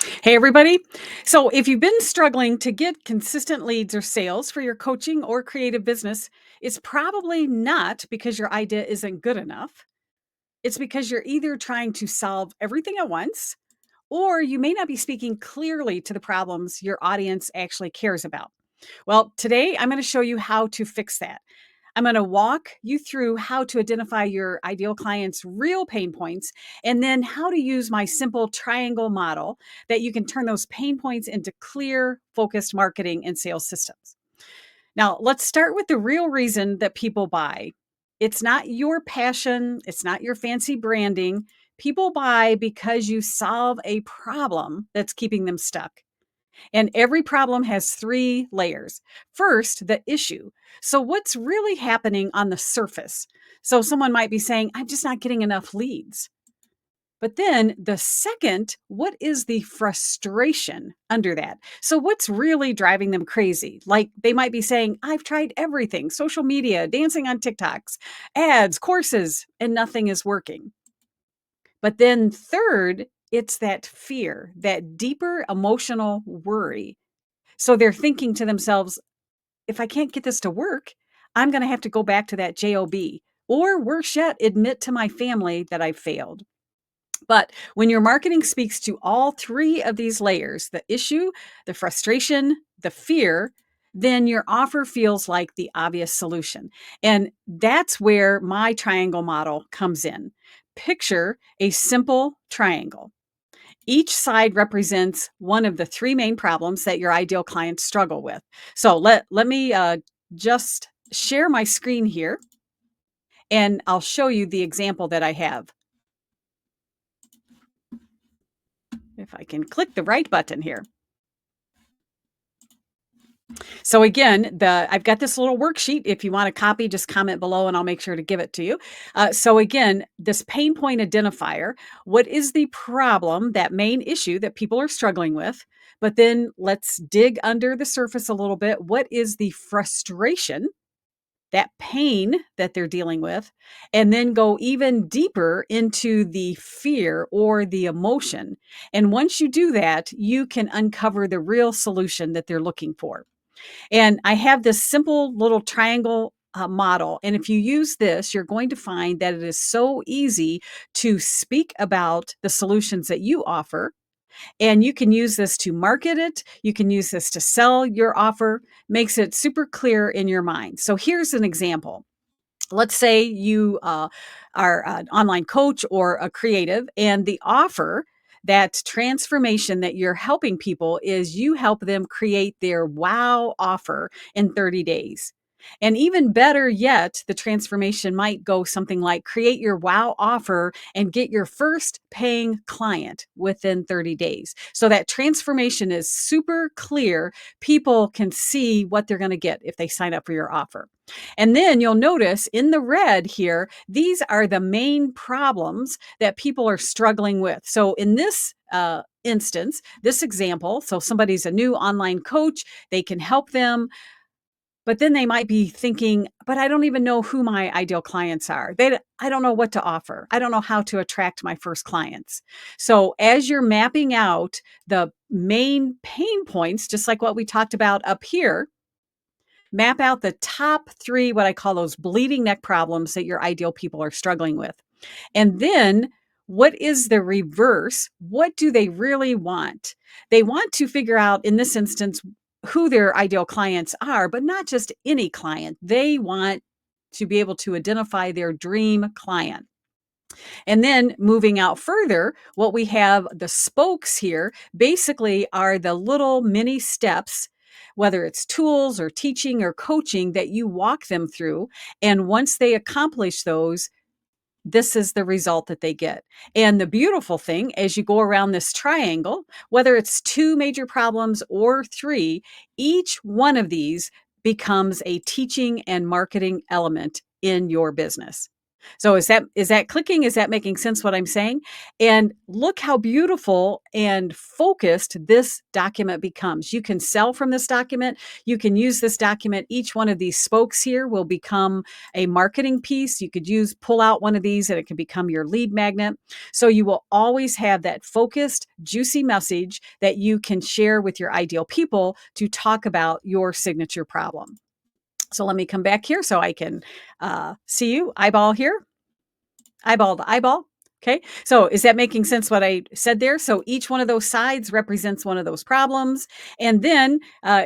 Hey, everybody. So, if you've been struggling to get consistent leads or sales for your coaching or creative business, it's probably not because your idea isn't good enough. It's because you're either trying to solve everything at once, or you may not be speaking clearly to the problems your audience actually cares about. Well, today I'm going to show you how to fix that. I'm going to walk you through how to identify your ideal client's real pain points and then how to use my simple triangle model that you can turn those pain points into clear, focused marketing and sales systems. Now, let's start with the real reason that people buy. It's not your passion, it's not your fancy branding. People buy because you solve a problem that's keeping them stuck. And every problem has three layers. First, the issue. So, what's really happening on the surface? So, someone might be saying, I'm just not getting enough leads. But then the second, what is the frustration under that? So, what's really driving them crazy? Like they might be saying, I've tried everything social media, dancing on TikToks, ads, courses, and nothing is working. But then, third, it's that fear, that deeper emotional worry. So they're thinking to themselves, if I can't get this to work, I'm going to have to go back to that job, or worse yet, admit to my family that I've failed. But when your marketing speaks to all three of these layers, the issue, the frustration, the fear, then your offer feels like the obvious solution. And that's where my triangle model comes in. Picture a simple triangle. Each side represents one of the three main problems that your ideal clients struggle with. So let me just share my screen here and I'll show you the example that I have. If I can click the right button here. So again, I've got this little worksheet. If you want a copy, just comment below and I'll make sure to give it to you. So again, this pain point identifier, what is the problem, that main issue that people are struggling with? But then let's dig under the surface a little bit. What is the frustration, that pain that they're dealing with? And then go even deeper into the fear or the emotion. And once you do that, you can uncover the real solution that they're looking for. And I have this simple little triangle model. And if you use this, you're going to find that it is so easy to speak about the solutions that you offer. And you can use this to market it. You can use this to sell your offer, makes it super clear in your mind. So here's an example. Let's say you are an online coach or a creative, and the offer, that transformation that you're helping people, is you help them create their wow offer in 30 days. And even better yet, the transformation might go something like create your wow offer and get your first paying client within 30 days. So that transformation is super clear. People can see what they're going to get if they sign up for your offer. And then you'll notice in the red here, these are the main problems that people are struggling with. So in this instance, this example, so somebody's a new online coach, they can help them. But then they might be thinking, but I don't even know who my ideal clients are. I don't know what to offer. I don't know how to attract my first clients. So as you're mapping out the main pain points, just like what we talked about up here, map out the top three, what I call those bleeding neck problems that your ideal people are struggling with. And then what is the reverse? What do they really want? They want to figure out, in this instance, who their ideal clients are, but not just any client. They want to be able to identify their dream client. And then moving out further, what we have, the spokes here, basically are the little mini steps, whether it's tools or teaching or coaching, that you walk them through. And once they accomplish those, this is the result that they get. And the beautiful thing, as you go around this triangle, whether it's two major problems or three, each one of these becomes a teaching and marketing element in your business. So is that clicking? Is that making sense what I'm saying? And look how beautiful and focused this document becomes. You can sell from this document. You can use this document. Each one of these spokes here will become a marketing piece. You could pull out one of these and it can become your lead magnet. So you will always have that focused, juicy message that you can share with your ideal people to talk about your signature problem. So let me come back here so I can see you eyeball here, eyeball to eyeball. Okay. So is that making sense what I said there? So each one of those sides represents one of those problems. And then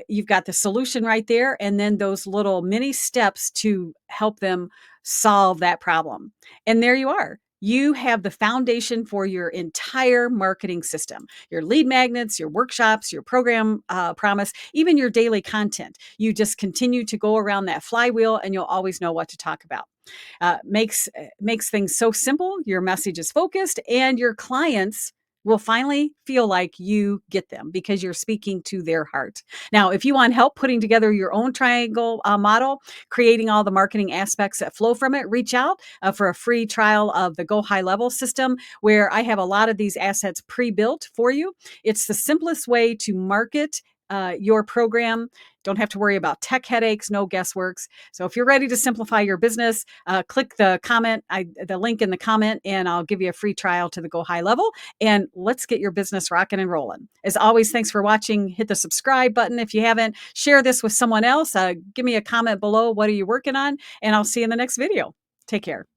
you've got the solution right there. And then those little mini steps to help them solve that problem. And there you are. You have the foundation for your entire marketing system, your lead magnets, your workshops, your program promise, even your daily content. You just continue to go around that flywheel and you'll always know what to talk about. Makes things so simple. Your message is focused, and your clients will finally feel like you get them because you're speaking to their heart. Now, if you want help putting together your own triangle model, creating all the marketing aspects that flow from it, reach out for a free trial of the Go High Level system, where I have a lot of these assets pre-built for you. It's the simplest way to market your program. Don't have to worry about tech headaches, no guessworks. So if you're ready to simplify your business, click the link in the comment, and I'll give you a free trial to the Go High Level. And let's get your business rocking and rolling. As always, thanks for watching. Hit the subscribe button if you haven't. Share this with someone else. Give me a comment below. What are you working on? And I'll see you in the next video. Take care.